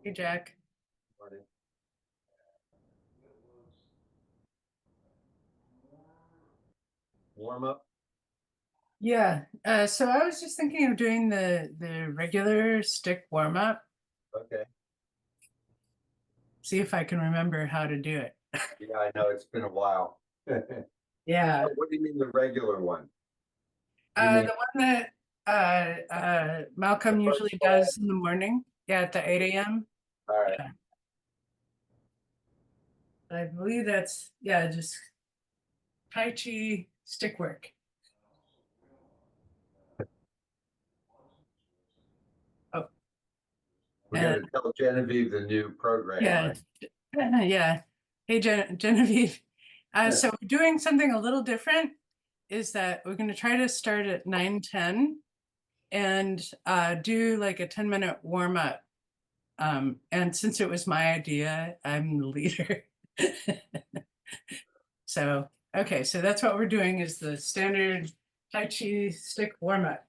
Hey, Jack. Morning. Warm up. Yeah. So I was just thinking of doing the regular stick warm up. Okay. See if I can remember how to do it. Yeah, I know it's been a while. Yeah. What do you mean the regular one? You mean The one that the Malcolm first usually five? does in the morning. Yeah, at the 8 a.m. All right. Yeah. I believe that's yeah, just Tai Chi stick work. Oh, We got and to tell Genevieve the new program, yeah, right? yeah. Hey, Genevieve. So we're doing something a little different. Is that we're going to try to start at 9:10 and do like a 10-minute warm up. And since it was my idea, I'm the leader. So, okay, so that's what we're doing is the standard Tai Chi stick warm up.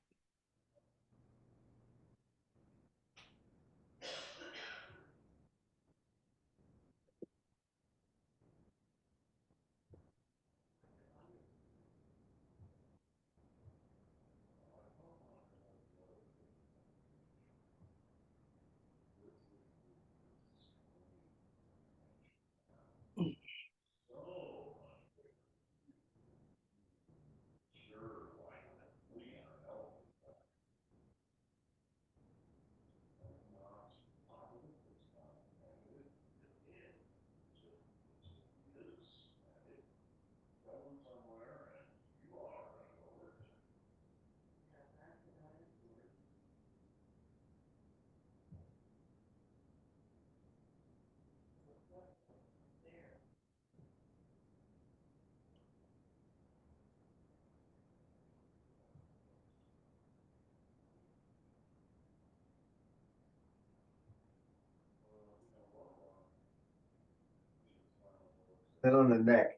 Sit on the neck.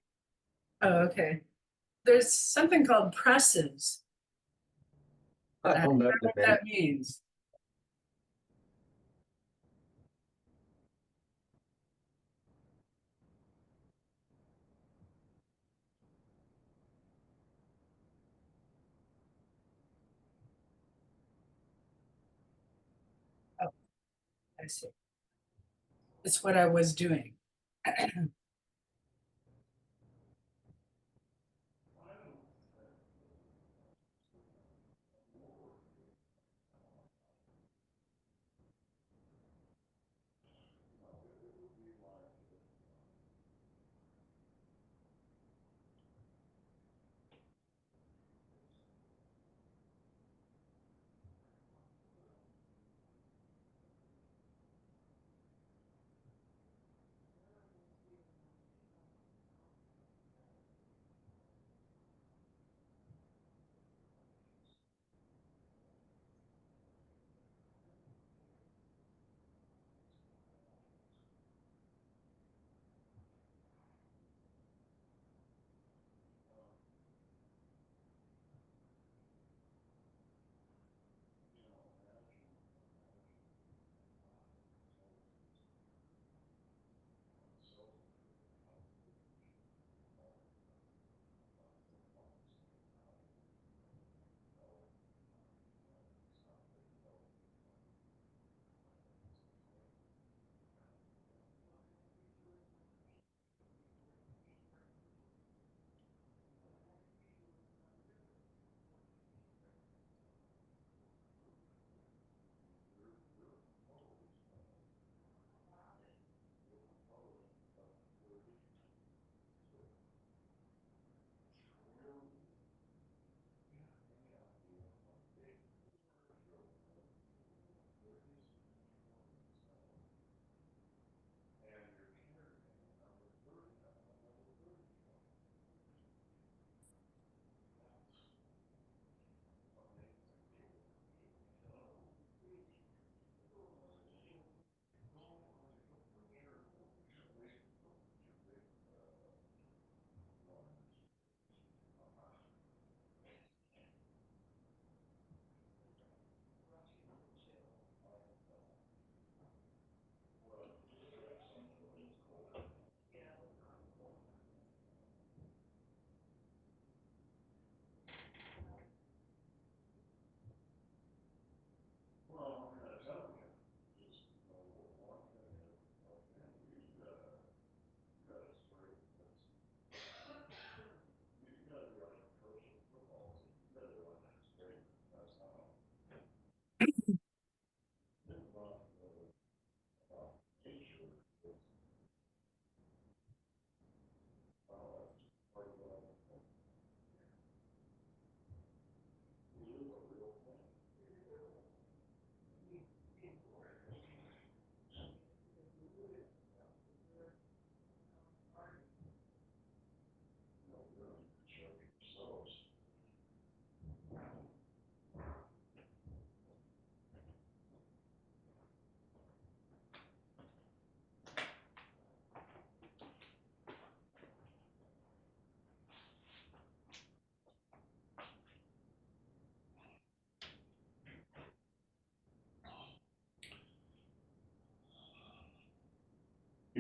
Oh, okay. There's something called presses. I I don't don't know know the what name. that means. Oh, I see. It's what I was doing.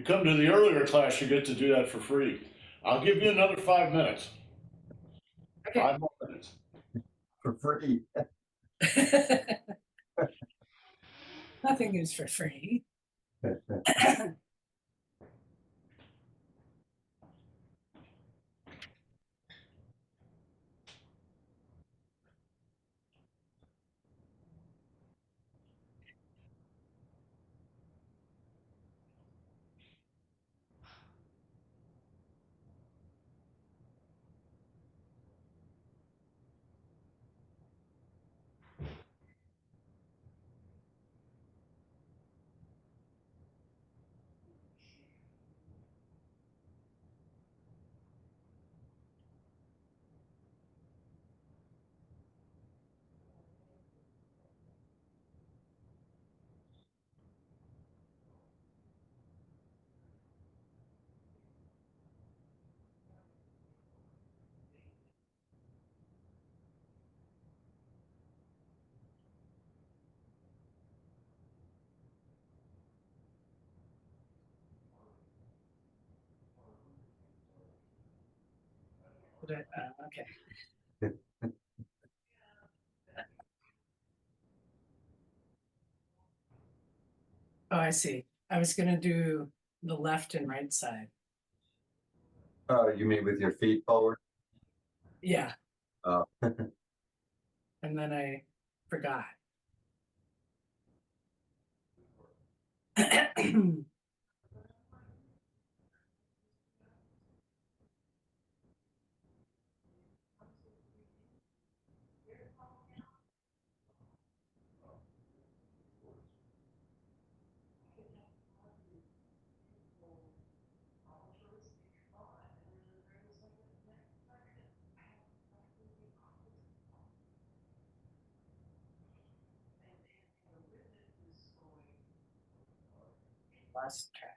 come to the earlier class, you get to do that for free. I'll give you another 5 minutes. Okay. 5 more minutes. For free. Nothing is for free. Okay. Oh, I see. I was gonna do the left and right side. Oh, you mean with your feet forward? Yeah, Oh, and then I forgot. Lost track.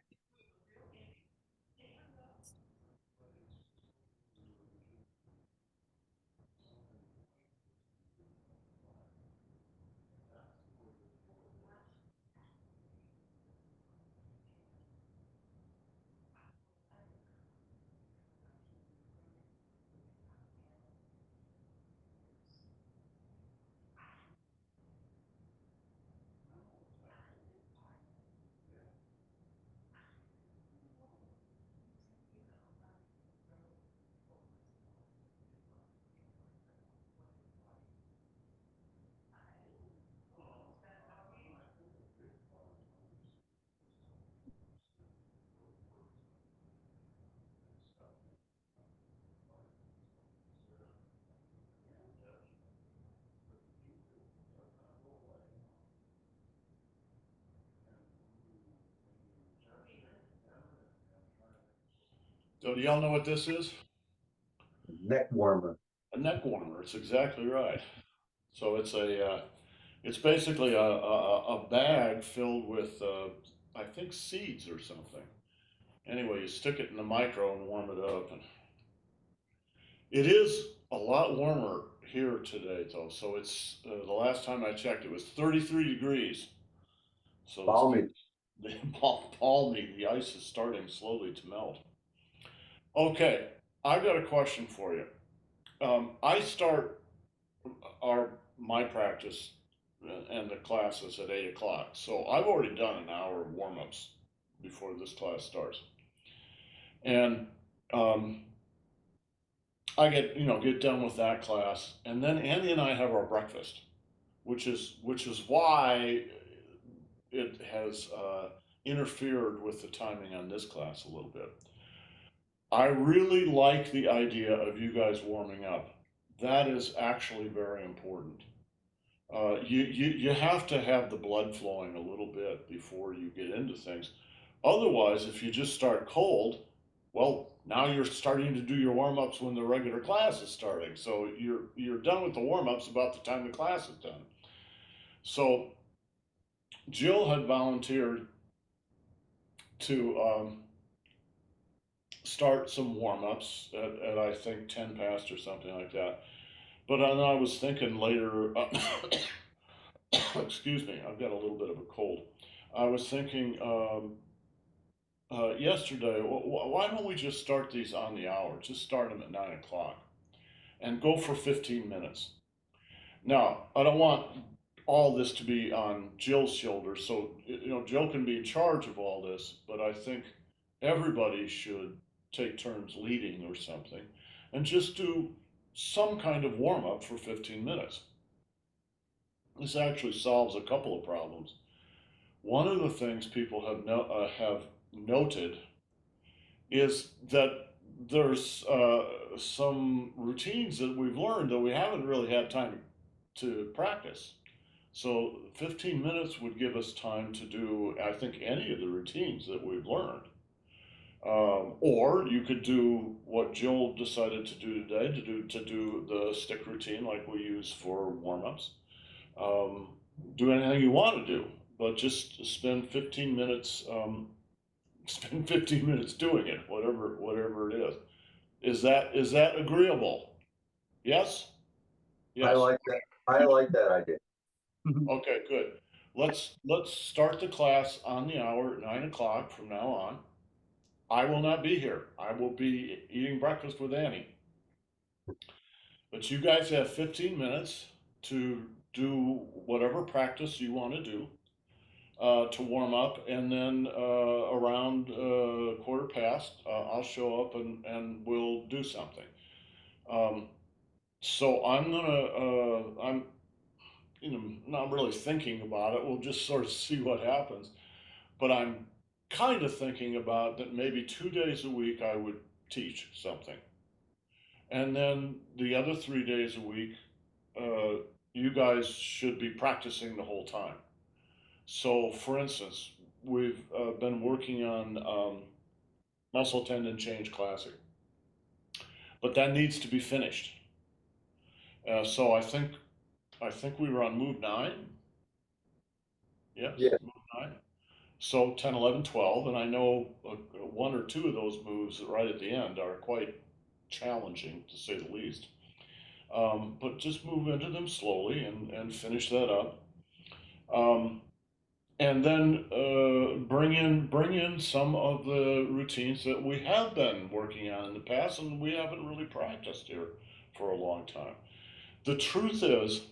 So do y'all know what this is? neck warmer. A neck warmer. It's exactly right. So it's basically a bag filled with, I think seeds or something. Anyway, you stick it in the micro and warm it up, and it is a lot warmer here today, though. So it's the last time I checked, it was 33 degrees. So Balmy. the balmy. The ice is starting slowly to melt. Okay, I've got a question for you. I start my practice and the classes at 8 o'clock. So I've already done an hour of warm ups before this class starts, and um, I get done with that class, and then Andy and I have our breakfast, which is why it has interfered with the timing on this class a little bit. I really like the idea of you guys warming up. That is actually very important. You have to have the blood flowing a little bit before you get into things. Otherwise, if you just start cold, well, now you're starting to do your warm ups when the regular class is starting. So you're done with the warm ups about the time the class is done. So Jill had volunteered to start some warm ups at I think 10 past or something like that. But then I was thinking later, excuse me, I've got a little bit of a cold. I was thinking yesterday, why don't we just start these on the hour? Just start them at 9 o'clock and go for 15 minutes. Now, I don't want all this to be on Jill's shoulders, so Jill can be in charge of all this, but I think everybody should take turns leading or something and just do some kind of warm up for 15 minutes. This actually solves a couple of problems. One of the things people have noted is that there's some routines that we've learned that we haven't really had time to practice. So 15 minutes would give us time to do, I think, any of the routines that we've learned. Or you could do what Jill decided to do today, to do the stick routine like we use for warm-ups. Do anything you want to do, but just spend 15 minutes. Spend 15 minutes doing it, whatever it is. Is that agreeable? Yes. I Yes. like that. I like that idea. Okay, good. Let's start the class on the hour at 9 o'clock from now on. I will not be here. I will be eating breakfast with Annie. But you guys have 15 minutes to do whatever practice you want to do to warm up, and then around quarter past, I'll show up and we'll do something. Um, so I'm not really thinking about it. We'll just sort of see what happens. But I'm kind of thinking about that maybe 2 days a week I would teach something. And then the other 3 days a week, you guys should be practicing the whole time. So, for instance, we've been working on muscle tendon change classic, but that needs to be finished. So I think we were on move 9. Yes, Yeah. move 9. So 10, 11, 12, and I know one or two of those moves right at the end are quite challenging to say the least. But just move into them slowly and finish that up. Um, and then bring in some of the routines that we have been working on in the past and we haven't really practiced here for a long time. The truth is,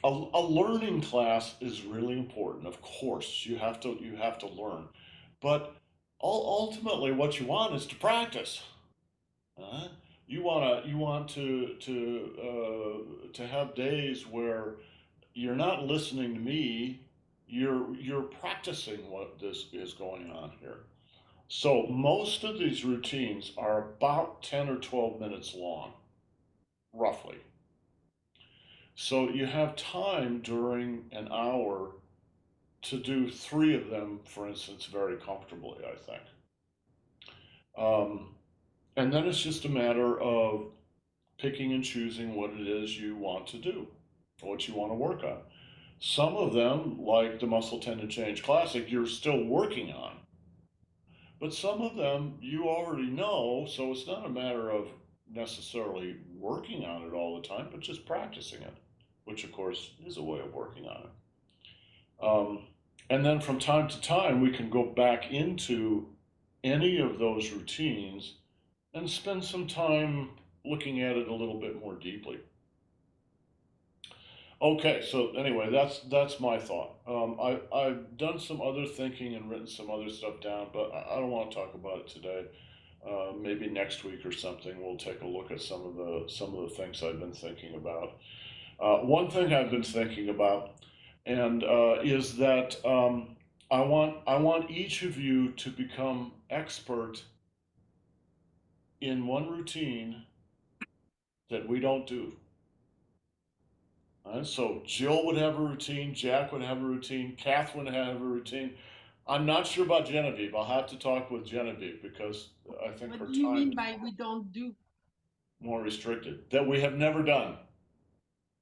a learning class is really important. Of course, you have to learn, but ultimately, what you want is to practice. Uh, you want to have days where you're not listening to me, you're practicing what this is going on here. So most of these routines are about 10 or 12 minutes long, roughly. So you have time during an hour to do 3 of them, for instance, very comfortably, I think. Um, and then it's just a matter of picking and choosing what it is you want to do, what you want to work on. Some of them, like the Muscle Tendon Change Classic, you're still working on. But some of them you already know, so it's not a matter of necessarily working on it all the time, but just practicing it, which of course is a way of working on it. And then from time to time, we can go back into any of those routines and spend some time looking at it a little bit more deeply. Okay, so anyway, that's my thought. I've done some other thinking and written some other stuff down, but I don't want to talk about it today. Maybe next week or something, we'll take a look at some of the things I've been thinking about. One thing I've been thinking about, and is that I want each of you to become expert in one routine that we don't do. So Jill would have a routine, Jack would have a routine, Kath would have a routine. I'm not sure about Genevieve. I'll have to talk with Genevieve because I think her What do you time mean is by we don't do? more restricted. That we have never done.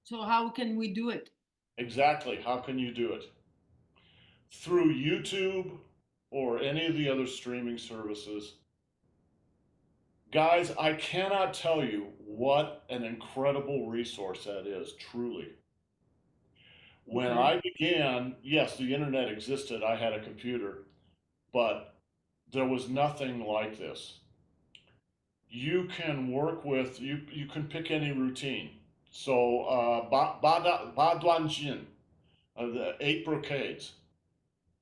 So how can we do it? Exactly. How can you do it? Through YouTube or any of the other streaming services. Guys, I cannot tell you what an incredible resource that is, truly. When Okay. I began, yes, the internet existed. I had a computer, but there was nothing like this. You can work with, you can pick any routine. So, Ba Duan Jin, the 8 brocades.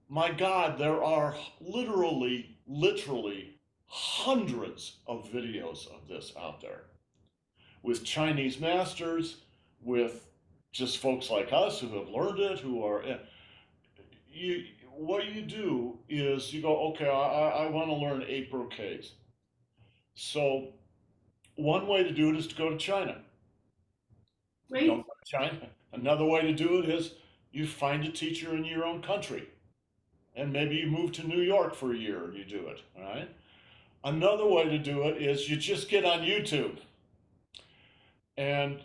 My God, there are literally hundreds of videos of this out there with Chinese masters, with just folks like us who have learned it, who are you. What you do is you go, okay, I want to learn 8 brocades. So one way to do it is to go to China. You Great. don't go to China. Another way to do it is you find a teacher in your own country, and maybe you move to New York for a year and you do it. All right. Another way to do it is you just get on YouTube and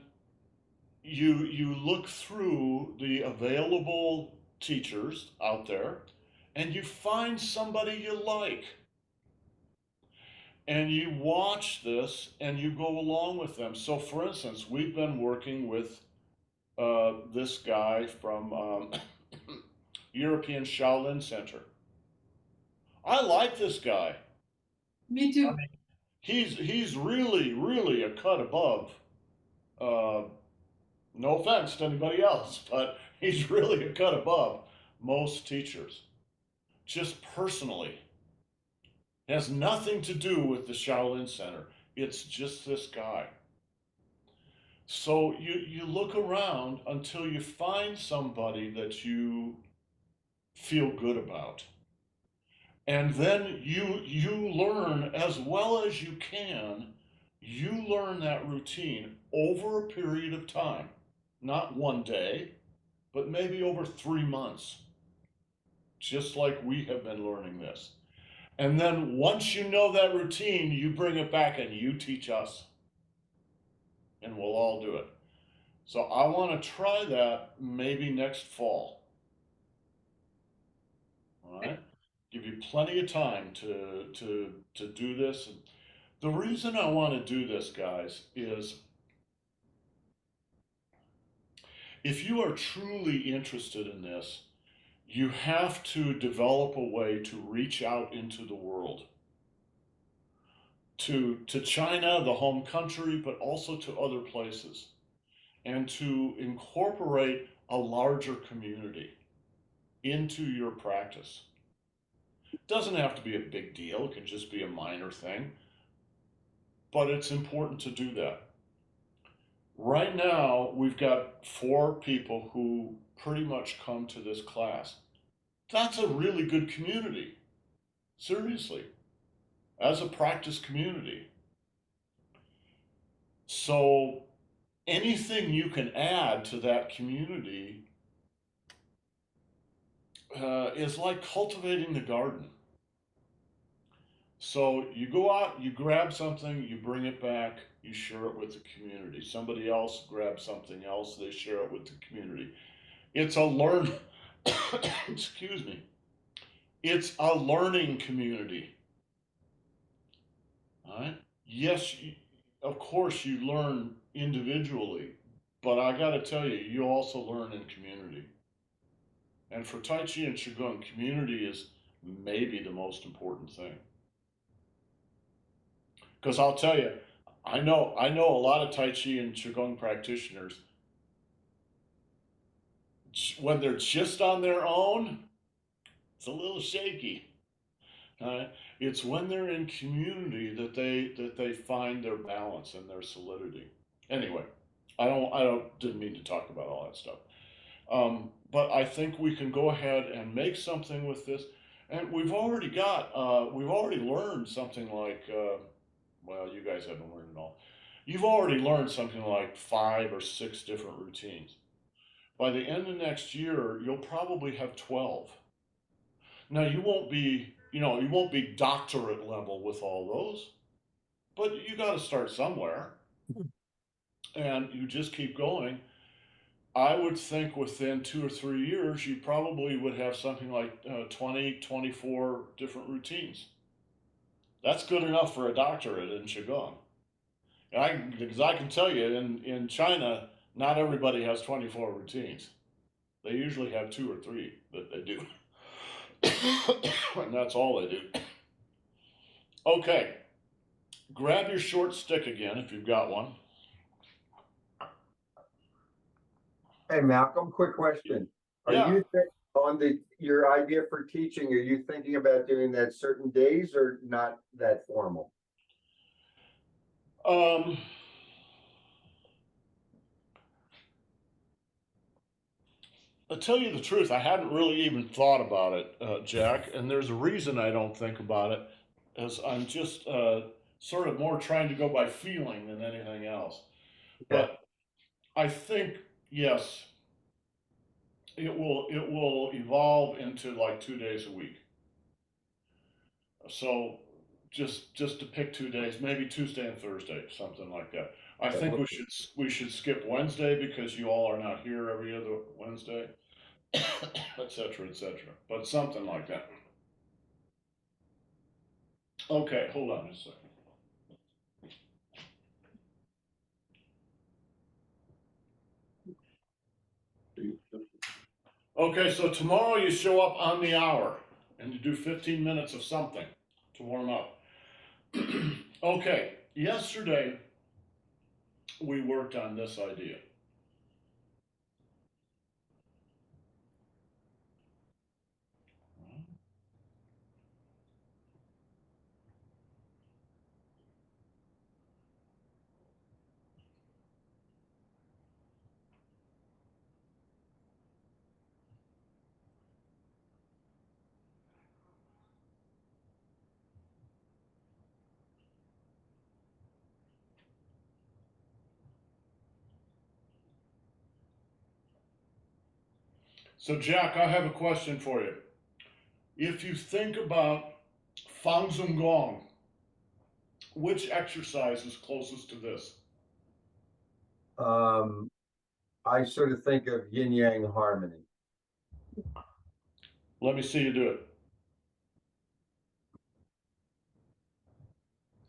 you look through the available teachers out there and you find somebody you like and you watch this and you go along with them. So, for instance, we've been working with this guy from European Shaolin Center. I like this guy. Me too. He's really a cut above. Uh, no offense to anybody else, but he's really a cut above most teachers. Just personally, it has nothing to do with the Shaolin Center. It's just this guy. So you look around until you find somebody that you feel good about. And then you learn as well as you can, you learn that routine over a period of time. Not one day, but maybe over 3 months, just like we have been learning this. And then once you know that routine, you bring it back and you teach us, and we'll all do it. So I want to try that maybe next fall. All right? Give you plenty of time to do this. And the reason I want to do this, guys, is if you are truly interested in this, you have to develop a way to reach out into the world. To China, the home country, but also to other places, and to incorporate a larger community into your practice. It doesn't have to be a big deal, it can just be a minor thing, but it's important to do that. Right now, we've got 4 people who pretty much come to this class. That's a really good community, seriously, as a practice community. So anything you can add to that community is like cultivating the garden. So you go out, you grab something, you bring it back, you share it with the community. Somebody else grabs something else, they share it with the community. It's a learn, excuse me, it's a learning community. All right. Yes, of course you learn individually, but I got to tell you, you also learn in community. And for Tai Chi and Qigong, community is maybe the most important thing. Because I'll tell you, I know a lot of Tai Chi and Qigong practitioners. When they're just on their own, it's a little shaky. It's when they're in community that they find their balance and their solidity. Anyway, didn't mean to talk about all that stuff. But I think we can go ahead and make something with this, and we've already learned something like, well, you guys haven't learned it all. You've already learned something like 5 or 6 different routines. By the end of next year, you'll probably have 12. Now you won't be doctorate level with all those, but you got to start somewhere, and you just keep going. I would think within 2 or 3 years, you probably would have something like 20, 24 different routines. That's good enough for a doctorate in Qigong. Because I can tell you, in China, not everybody has 24 routines. They usually have 2 or 3 that they do. And that's all they do. Okay. Grab your short stick again if you've got one. Hey, Malcolm, quick question. Are Yeah. you on your idea for teaching, are you thinking about doing that certain days or not that formal? Um, to tell you the truth, I hadn't really even thought about it, Jack, and there's a reason I don't think about it, as I'm just sort of more trying to go by feeling than anything else. Okay. But I think, yes, it will evolve into like 2 days a week. So just to pick 2 days, maybe Tuesday and Thursday, something like that. I That think would we should skip Wednesday because you all are not here every other Wednesday, etc., etc. But something like that. Okay, hold on just a second. Okay, so tomorrow you show up on the hour and you do 15 minutes of something to warm up. Okay, yesterday we worked on this idea. So, Jack, I have a question for you. If you think about Fang Zhong Gong, which exercise is closest to this? I sort of think of yin yang harmony. Let me see you do it.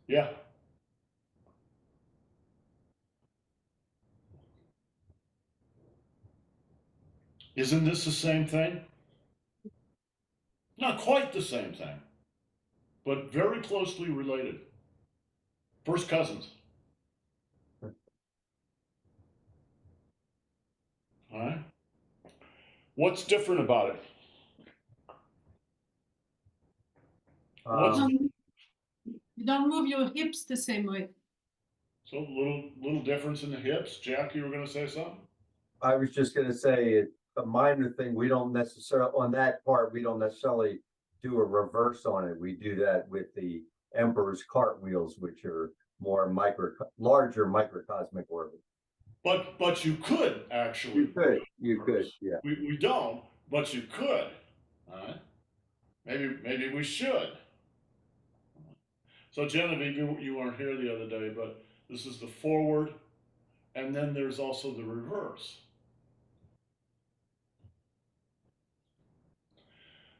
Yeah. Isn't this the same thing? Not quite the same thing, but very closely related. First cousins. All right. What's different about it? What's Um, You don't move your hips the same way. so little difference in the hips? Jack, you were going to say something? I was just gonna say a minor thing. We don't necessarily, on that part, we don't necessarily do a reverse on it. We do that with the Emperor's cartwheels, which are more larger microcosmic orbits. But you could actually do You could, reverse. yeah. We don't, but you could. All right. Maybe we should. So Genevieve, you weren't here the other day, but this is the forward, and then there's also the reverse.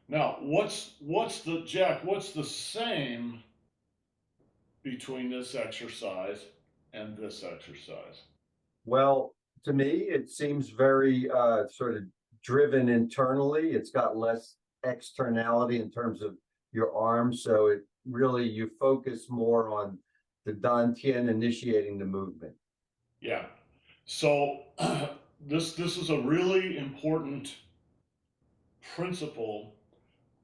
Now, what's the same between this exercise and this exercise? Well, to me, it seems very sort of driven internally. It's got less externality in terms of your arms. So it really, you focus more on the Dantian initiating the movement. Yeah. So this is a really important principle.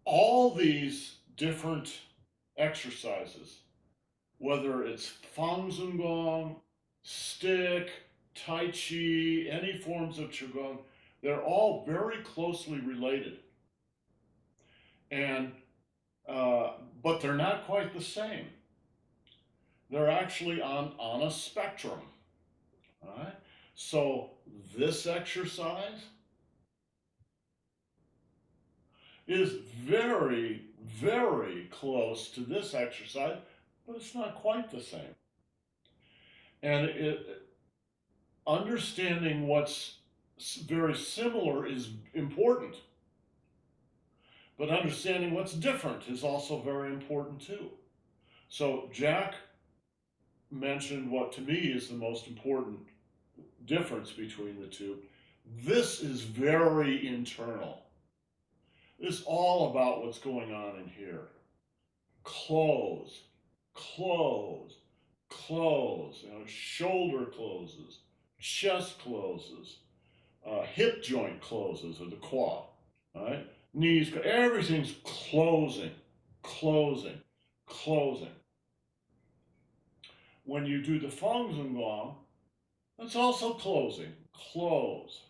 All these different exercises, whether it's Fang Zhong Gong, stick, Tai Chi, any forms of Qigong, they're all very closely related. And but they're not quite the same. They're actually on a spectrum. All right. So this exercise is very, very close to this exercise, but it's not quite the same. And understanding what's very similar is important, but understanding what's different is also very important too. So Jack mentioned what to me is the most important difference between the two. This is very internal. It's all about what's going on in here. Close, close, close. You know, shoulder closes, chest closes, hip joint closes, or the quad. Right? Knees, everything's closing, closing, closing. When you do the Feng Zhigong, it's also closing. Close,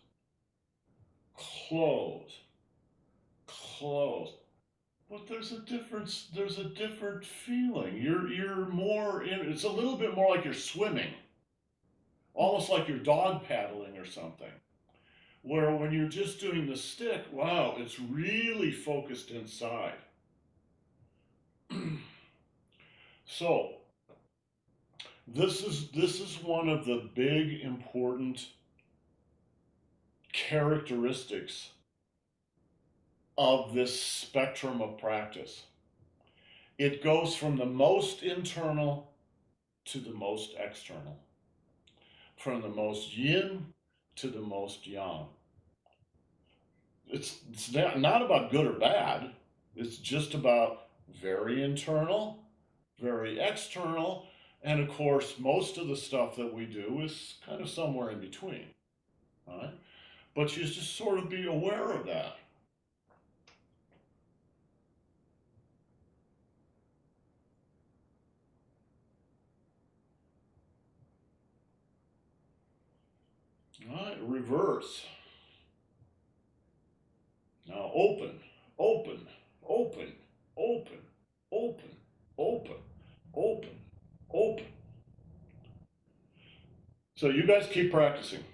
close, close. But there's a difference. There's a different feeling. You're more in. It's a little bit more like you're swimming, almost like you're dog paddling or something. Where when you're just doing the stick, wow, it's really focused inside. So this is one of the big important characteristics of this spectrum of practice. It goes from the most internal to the most external, from the most yin to the most yang. It's not about good or bad. It's just about very internal, very external, and of course, most of the stuff that we do is kind of somewhere in between. Right? But you just sort of be aware of that. All right, reverse. Now open, open, open, open, open, open, open, open. So you guys keep practicing.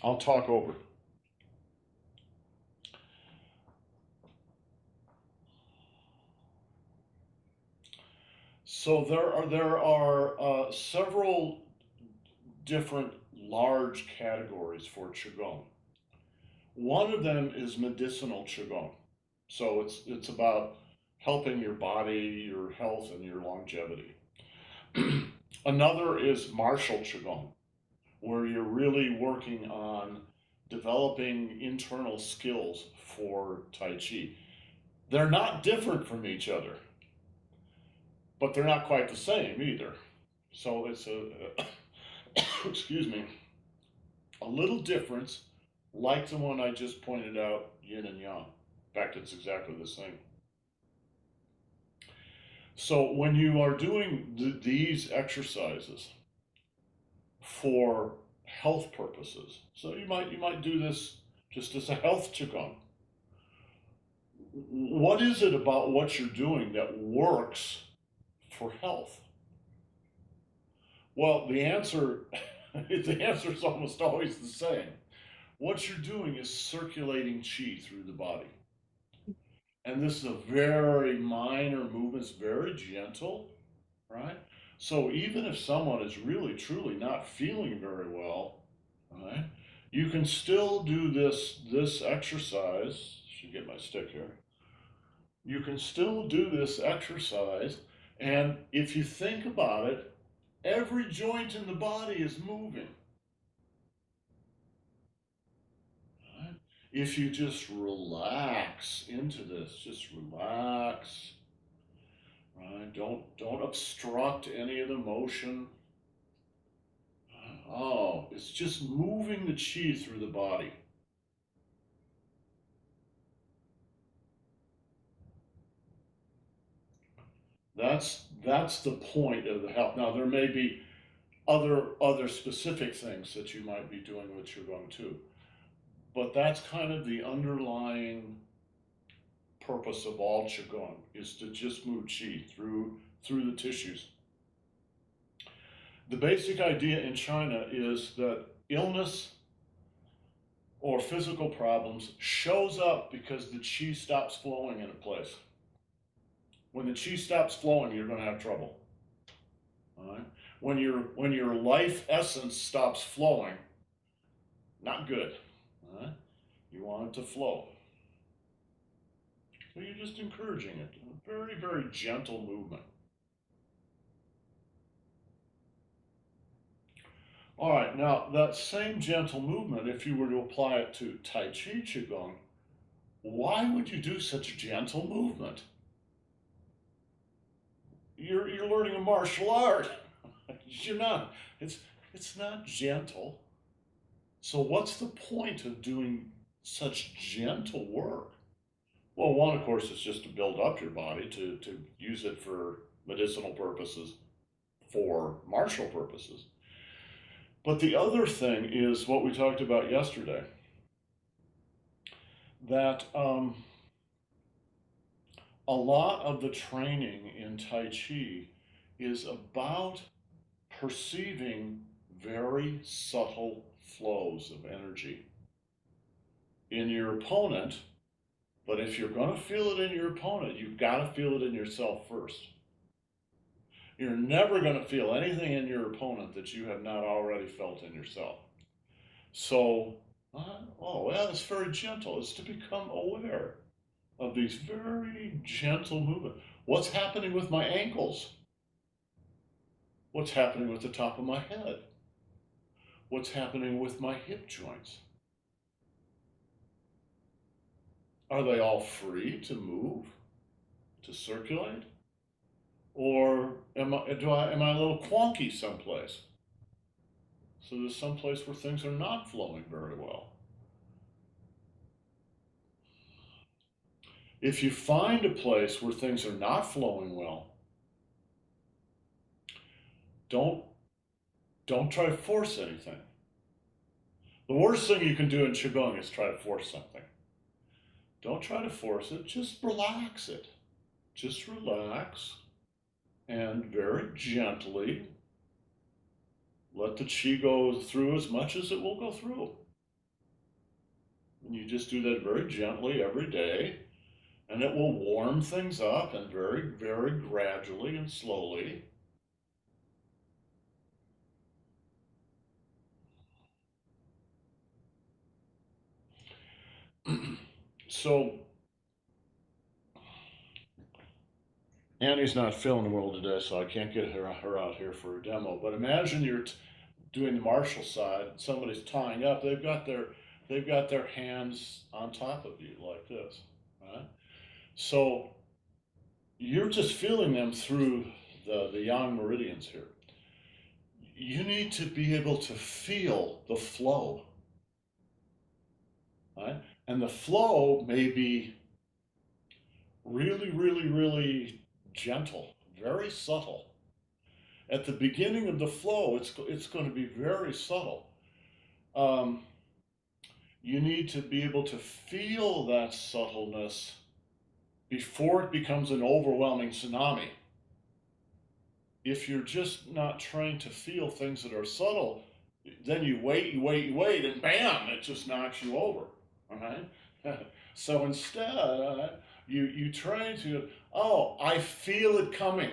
I'll talk over. So there are several different large categories for Qigong. One of them is medicinal Qigong. So it's about helping your body, your health, and your longevity. Another is martial Qigong, where you're really working on developing internal skills for Tai Chi. They're not different from each other, but they're not quite the same either. So it's excuse me, a little difference, like the one I just pointed out, yin and yang. In fact, it's exactly the same. So when you are doing these exercises for health purposes, so you might do this just as a health qigong. What is it about what you're doing that works for health? Well, the answer is almost always the same. What you're doing is circulating qi through the body. And this is a very minor movement, it's very gentle, right? So even if someone is really, truly not feeling very well, right, you can still do this exercise. Should get my stick here. You can still do this exercise, and if you think about it, every joint in the body is moving. Right? If you just relax into this, just relax. Right? Don't obstruct any of the motion. Oh, it's just moving the chi through the body. That's the point of the health. Now there may be other specific things that you might be doing with Qigong too, but that's kind of the underlying purpose of all Qigong, is to just move chi through the tissues. The basic idea in China is that illness or physical problems shows up because the chi stops flowing in a place. When the chi stops flowing, you're going to have trouble. All right? When your life essence stops flowing, not good. All right? You want it to flow. So you're just encouraging it. A very, very gentle movement. All right, now that same gentle movement, if you were to apply it to Tai Chi Qigong, why would you do such a gentle movement? You're learning a martial art. You're not. It's not gentle. So what's the point of doing such gentle work? Well, one, of course, is just to build up your body, to use it for medicinal purposes, for martial purposes. But the other thing is what we talked about yesterday, that a lot of the training in Tai Chi is about perceiving very subtle flows of energy in your opponent. But if you're going to feel it in your opponent, you've got to feel it in yourself first. You're never going to feel anything in your opponent that you have not already felt in yourself. So, oh, yeah, it's very gentle. It's to become aware of these very gentle movements. What's happening with my ankles? What's happening with the top of my head? What's happening with my hip joints? Are they all free to move, to circulate? Or am I a little quonky someplace? So there's some place where things are not flowing very well. If you find a place where things are not flowing well, don't try to force anything. The worst thing you can do in Qigong is try to force something. Don't try to force it, just relax it. Just relax and very gently let the Qi go through as much as it will go through. And you just do that very gently every day, and it will warm things up, and very, very gradually and slowly. So, Annie's not feeling well today, so I can't get her out here for a demo. But imagine you're doing the martial side, somebody's tying up, they've got their hands on top of you like this, right? So you're just feeling them through the yang meridians here. You need to be able to feel the flow, right? And the flow may be really, really, really gentle, very subtle. At the beginning of the flow, it's going to be very subtle. You need to be able to feel that subtleness before it becomes an overwhelming tsunami. If you're just not trained to feel things that are subtle, then you wait, and bam, it just knocks you over. All right? So instead, you train to, oh, I feel it coming.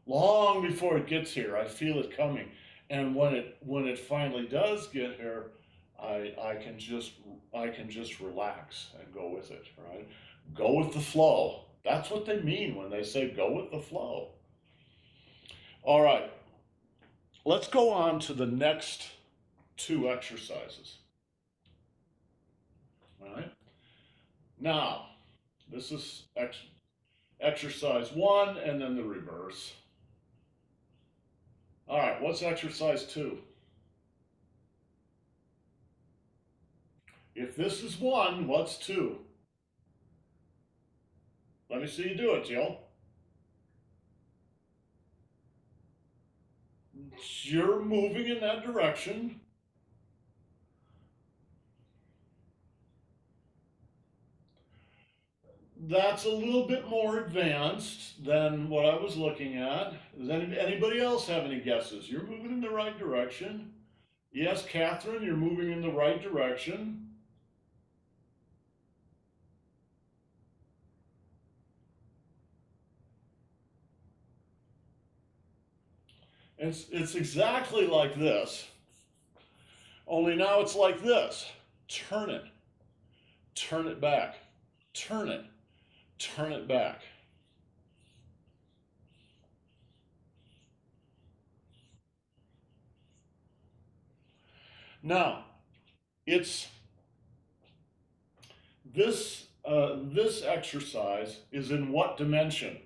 Long before it gets here, I feel it coming. And when it finally does get here, I can just relax and go with it, right? Go with the flow. That's what they mean when they say go with the flow. All right, let's go on to the next two exercises. All right. Now, this is exercise 1 and then the reverse. All right, what's exercise 2? If this is 1, what's 2? Let me see you do it, Jill. You're moving in that direction. That's a little bit more advanced than what I was looking at. Does anybody else have any guesses? You're moving in the right direction. Yes, Catherine, you're moving in the right direction. It's exactly like this, only now it's like this. Turn it back, turn it back. Now, it's this exercise is in what dimension?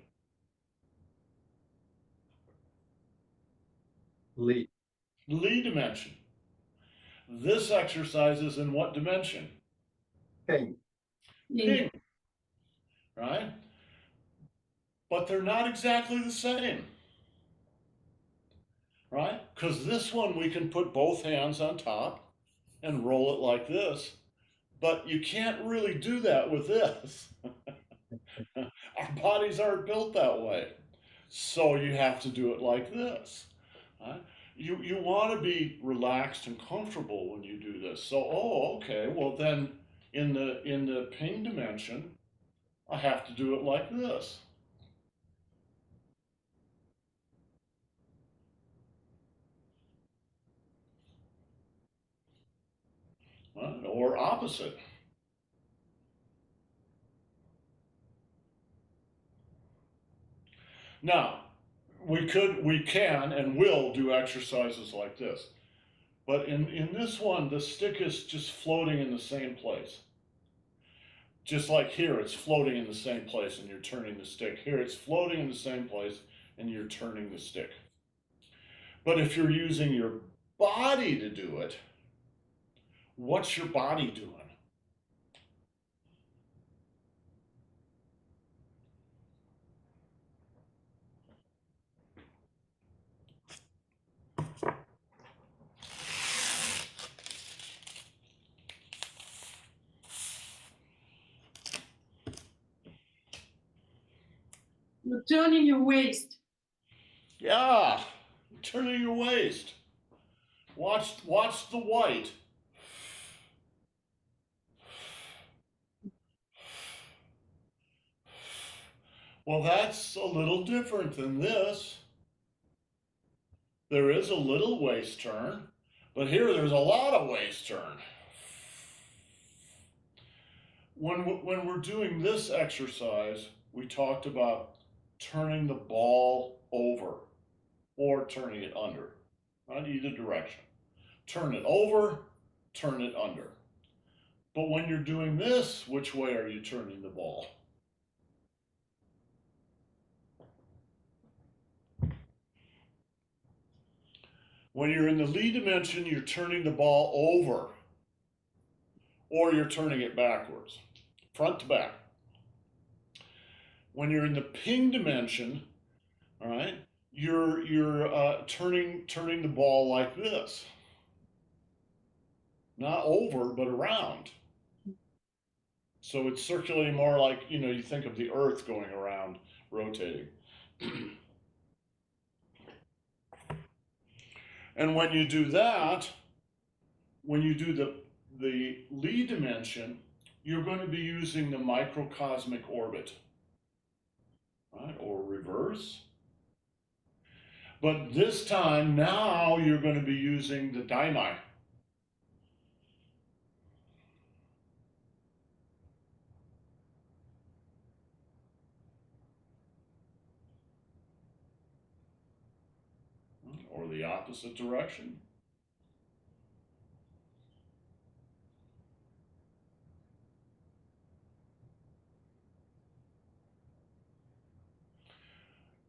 Li. Li dimension. This exercise is in what dimension? Ping. Ping. Right? But they're not exactly the same. Right? Because this one we can put both hands on top and roll it like this. But you can't really do that with this. Our bodies aren't built that way. So you have to do it like this. Right? You want to be relaxed and comfortable when you do this. So, oh, okay, well then in the ping dimension, I have to do it like this. Right? Or opposite. Now, we can and will do exercises like this. But in this one, the stick is just floating in the same place. Just like here, it's floating in the same place and you're turning the stick. Here, it's floating in the same place and you're turning the stick. But if you're using your body to do it, what's your body doing? You're turning your waist. Yeah, turning your waist. Watch the white. Well, that's a little different than this. There is a little waist turn, but here there's a lot of waist turn. When we're doing this exercise, we talked about turning the ball over or turning it under, not either direction. Turn it over, turn it under. But when you're doing this, which way are you turning the ball? When you're in the Li dimension, you're turning the ball over, or you're turning it backwards, front to back. When you're in the Ping dimension, all right, you're turning the ball like this, not over but around. So it's circulating more like, you think of the Earth going around, rotating. And when you do that, when you do the Li dimension, you're going to be using the microcosmic orbit, right? Or reverse. But this time, now you're going to be using the daimai. Or the opposite direction.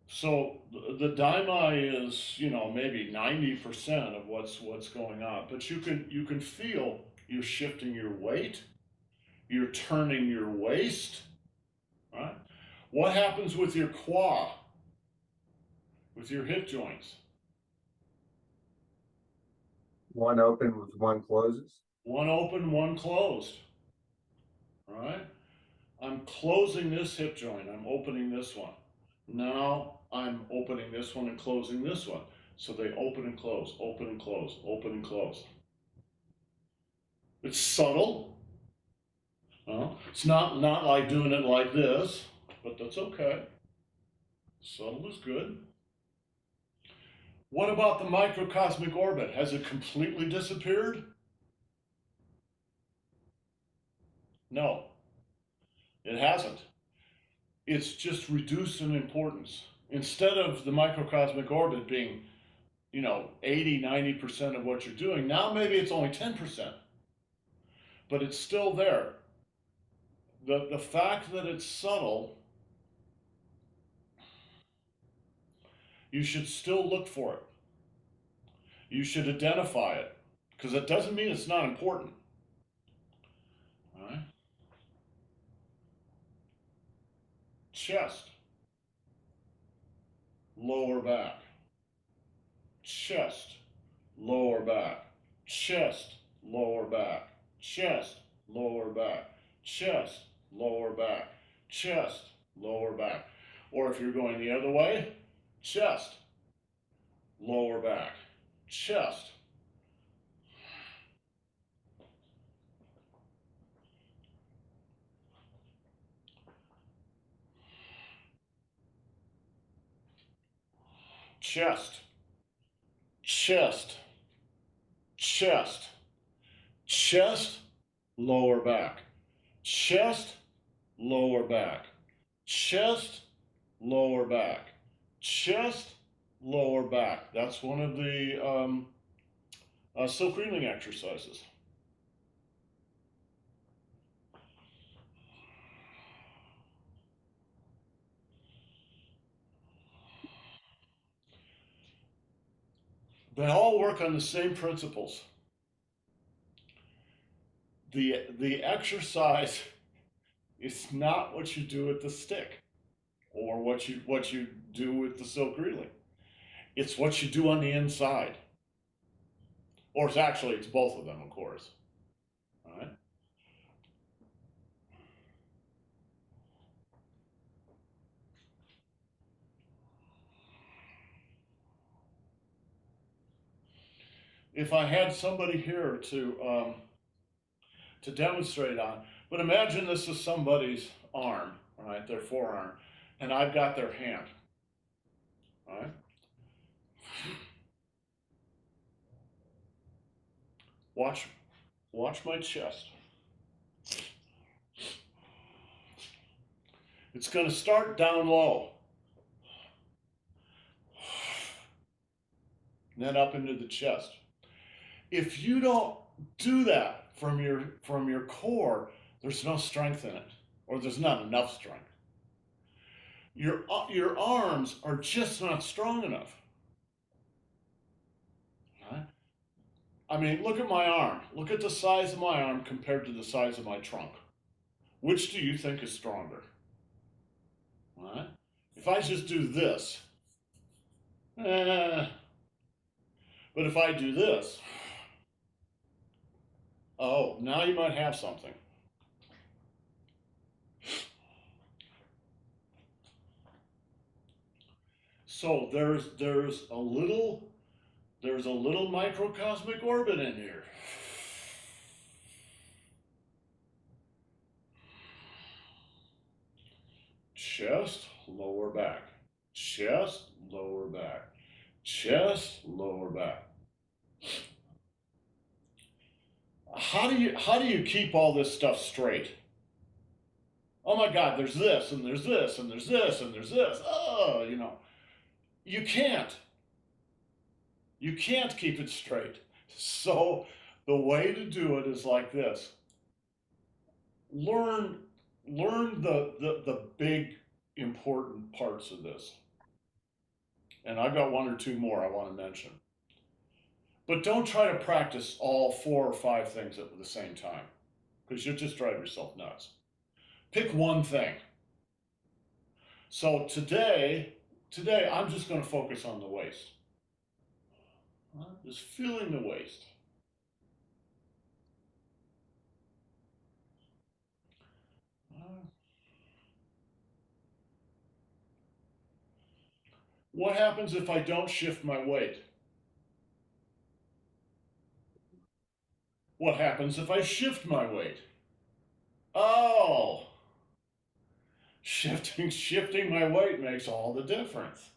So the daimai is, maybe 90% of what's going on, but you can feel you're shifting your weight, you're turning your waist, right? What happens with your qua, with your hip joints? One open with one closes. One open, one closed. All right? I'm closing this hip joint. I'm opening this one. Now I'm opening this one and closing this one. So they open and close, open and close, open and close. It's subtle. It's not like doing it like this, but that's okay. Subtle is good. What about the microcosmic orbit? Has it completely disappeared? No, it hasn't. It's just reduced in importance. Instead of the microcosmic orbit being 80, 90% of what you're doing. Now maybe it's only 10%, but it's still there. The fact that it's subtle, you should still look for it. You should identify it, because it doesn't mean it's not important. All right? Chest, lower back, chest, lower back, chest, lower back, chest, lower back, chest, lower back, chest, lower back. Or if you're going the other way, chest, lower back, chest. Chest, chest, chest, chest, lower back, chest, lower back, chest, lower back, chest, lower back. That's one of the silk reeling exercises. They all work on the same principles. The exercise is not what you do with the stick or what you do with the silk reeling. It's what you do on the inside. Or it's both of them, of course. All right. If I had somebody here to demonstrate on, but imagine this is somebody's arm, all right, their forearm, and I've got their hand, all right? Watch my chest. It's going to start down low, and then up into the chest. If you don't do that from your core, there's no strength in it, or there's not enough strength. Your arms are just not strong enough. Right? I mean, look at my arm. Look at the size of my arm compared to the size of my trunk. Which do you think is stronger? Right? If I just do this, but if I do this, oh, now you might have something. So there's a little microcosmic orbit in here. Chest, lower back. Chest, lower back. Chest, lower back. How do you keep all this stuff straight? Oh my God, there's this and there's this and there's this and there's this. Oh, you can't. You can't keep it straight. So the way to do it is like this. Learn the big important parts of this. And I've got one or two more I want to mention. But don't try to practice all 4 or 5 things at the same time, because you'll just drive yourself nuts. Pick one thing. So today I'm just going to focus on the waist. Just feeling the waist. What happens if I don't shift my weight? What happens if I shift my weight? Oh, shifting my weight makes all the difference.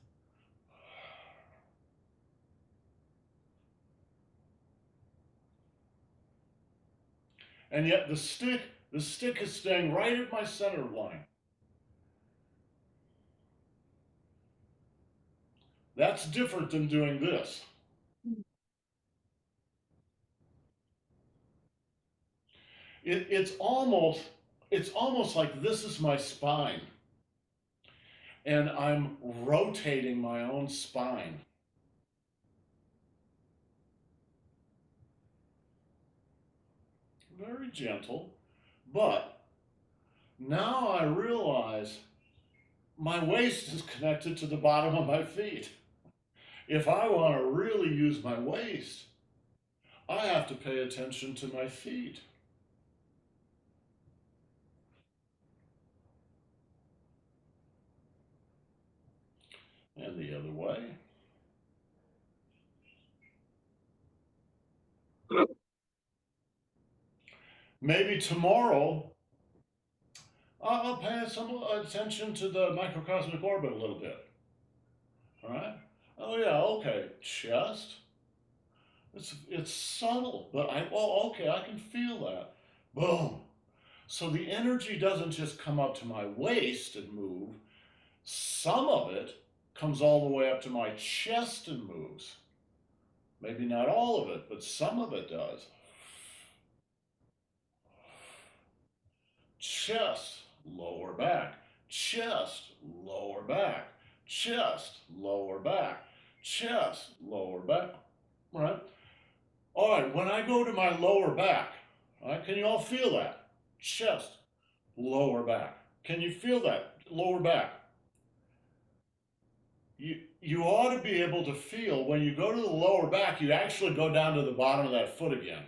And yet the stick is staying right at my center line. That's different than doing this. it's almost like this is my spine, and I'm rotating my own spine. Very gentle, but now I realize my waist is connected to the bottom of my feet. If I want to really use my waist, I have to pay attention to my feet. And the other way. Maybe tomorrow I'll pay some attention to the microcosmic orbit a little bit. All right? Oh yeah, okay. Chest. It's subtle, but okay, I can feel that. Boom. So the energy doesn't just come up to my waist and move. Some of it comes all the way up to my chest and moves. Maybe not all of it, but some of it does. Chest, lower back, chest, lower back, chest, lower back, chest, lower back. Right? All right, when I go to my lower back, all right, can you all feel that? Chest, lower back. Can you feel that? Lower back. You ought to be able to feel when you go to the lower back, you actually go down to the bottom of that foot again.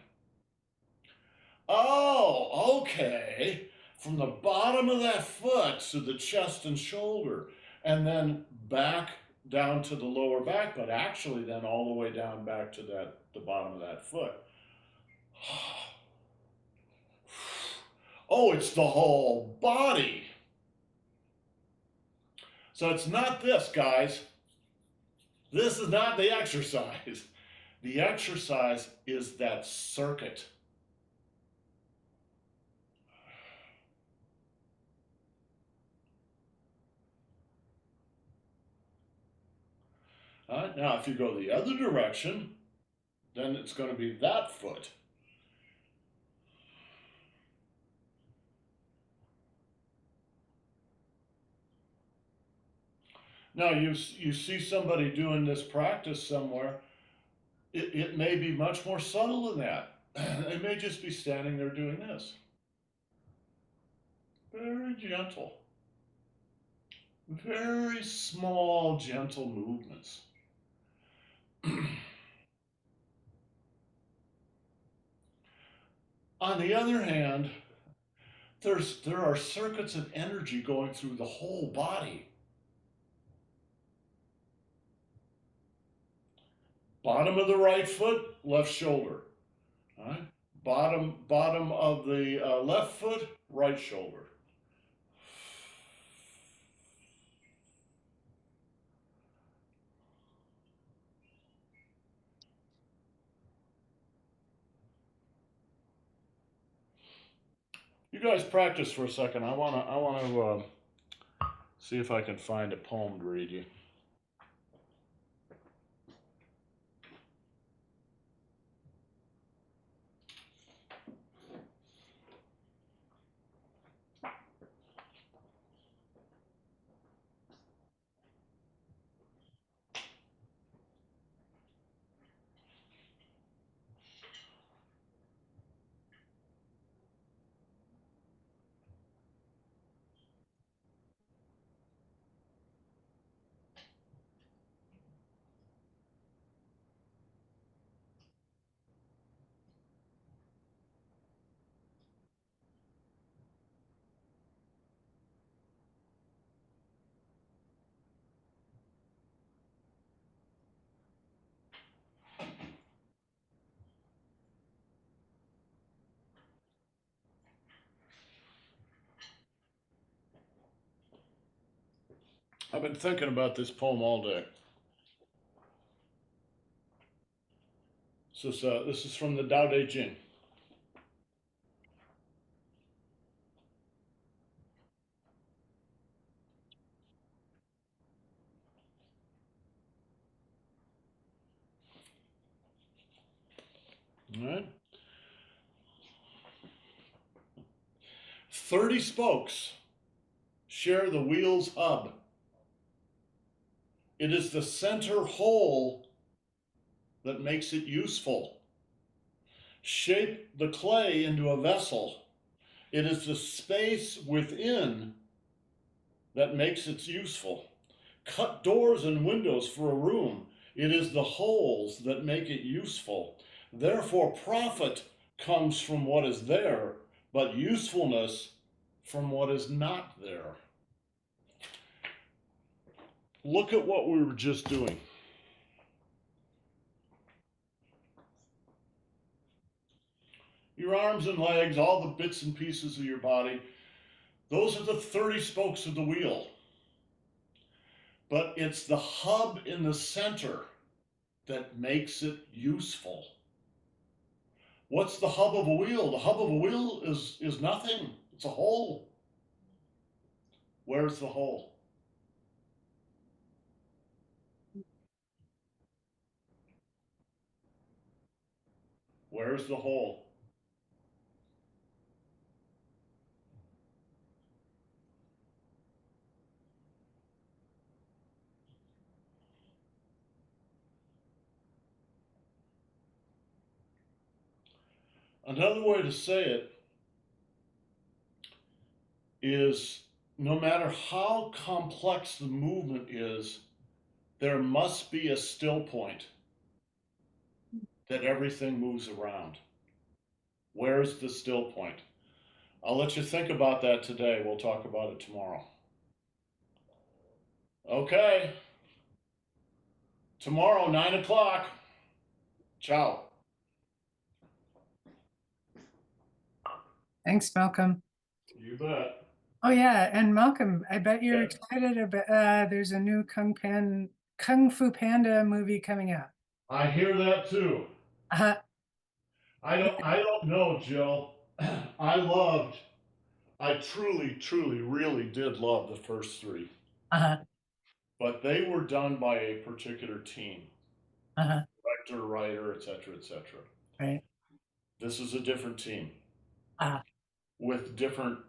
Oh, okay. From the bottom of that foot to the chest and shoulder, and then back down to the lower back, but actually then all the way down back to the bottom of that foot. Oh, it's the whole body. So it's not this, guys. This is not the exercise. The exercise is that circuit. All right, now if you go the other direction, then it's going to be that foot. Now you see somebody doing this practice somewhere, it may be much more subtle than that. They may just be standing there doing this. Very gentle. Very small, gentle movements. On the other hand, there are circuits of energy going through the whole body. Bottom of the right foot, left shoulder. All right? Bottom of the left foot, right shoulder. You guys practice for a second. I want to see if I can find a poem to read you. I've been thinking about this poem all day. This is from the Tao Te Ching. All right. 30 spokes share the wheel's hub. It is the center hole that makes it useful. Shape the clay into a vessel. It is the space within that makes it useful. Cut doors and windows for a room. It is the holes that make it useful. Therefore, profit comes from what is there, but usefulness from what is not there. Look at what we were just doing. Your arms and legs, all the bits and pieces of your body, those are the 30 spokes of the wheel. But it's the hub in the center that makes it useful. What's the hub of a wheel? The hub of a wheel is nothing. It's a hole. Where's the hole? Where's the hole? Another way to say it is no matter how complex the movement is, there must be a still point that everything moves around. Where's the still point? I'll let you think about that today. We'll talk about it tomorrow. Okay. Tomorrow, 9 o'clock. Ciao. Thanks, Malcolm. You bet. Oh yeah, and Malcolm, I bet you're Yeah. excited about there's a new Kung Fu Panda movie coming out. I hear that too. Uh-huh. I don't know, Jill. I truly, really did love the first three. Uh-huh. But they were done by a particular team. Uh-huh. Director, writer, etc., etc. Right. This is a different team. Ah. With different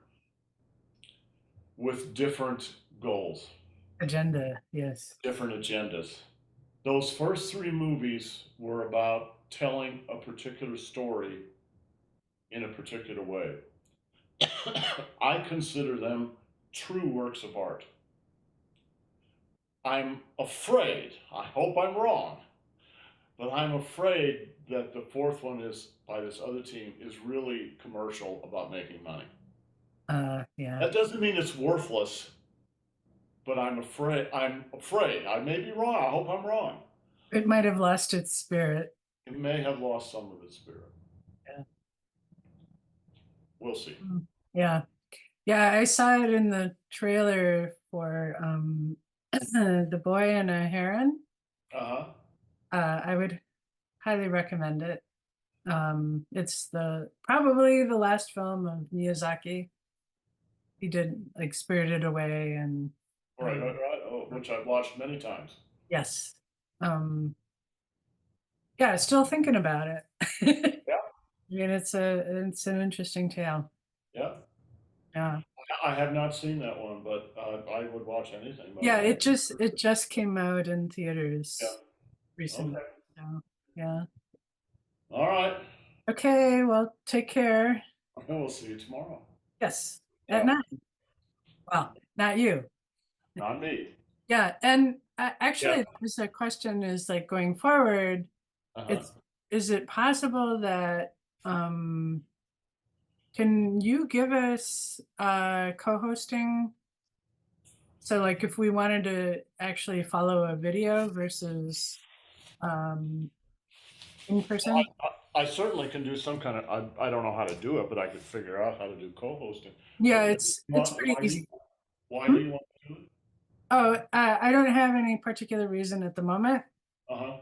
goals. Agenda, yes. Different agendas. Those first three movies were about telling a particular story in a particular way. I consider them true works of art. I'm afraid, I hope I'm wrong, but I'm afraid that the fourth one is by this other team is really commercial about making money. Yeah. That doesn't mean it's worthless, but I'm afraid. I may be wrong. I hope I'm wrong. It might have lost its spirit. It may have lost some of its spirit. Yeah. We'll see. Yeah. Yeah, I saw it in the trailer for The Boy and a Heron. Uh-huh. I would highly recommend it. It's probably the last film of Miyazaki. He did like Spirited Away and Right. Oh, which I've watched many times. yes. Yeah, still thinking about it. Yeah. I mean, it's an interesting tale. Yeah. Yeah. I have not seen that one, but I would watch anything. Yeah, it just came out in theaters recently. Okay. So, yeah. All right. Okay, well, take care. We'll see you tomorrow. Yes, Yeah. at 9. Well, not you. Not me. Yeah, and actually, there's a question is like going forward, is it possible that can you give us co-hosting? So like if we wanted to actually follow a video versus in person? I certainly can do some kind of, I don't know how to do it, but I could figure out how to do co-hosting. Yeah, it's pretty easy. Why do you want to do it? Oh, I don't have any particular reason at the moment. Uh-huh.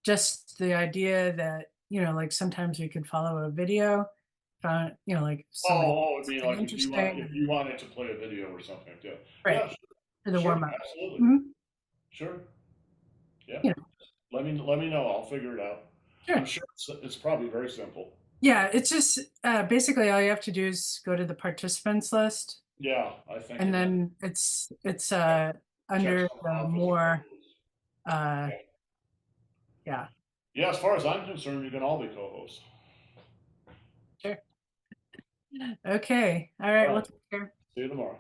Just the idea that, like sometimes we could follow a video, like it'd be like interesting. if you wanted to play a video or something like that. Right. Yeah, For the warm up. Absolutely. Mm-hmm. Sure. Yeah. Yeah. Let me know. I'll figure it out. Sure. I'm sure it's probably very simple. Yeah, it's just basically all you have to do is go to the participants list, Yeah, I think. and it- then it's under checks the off as more co-host. yeah. Yeah, as far as I'm concerned, you can all be co-hosts. Sure. Okay. All right. All Well, right. take care. See you tomorrow.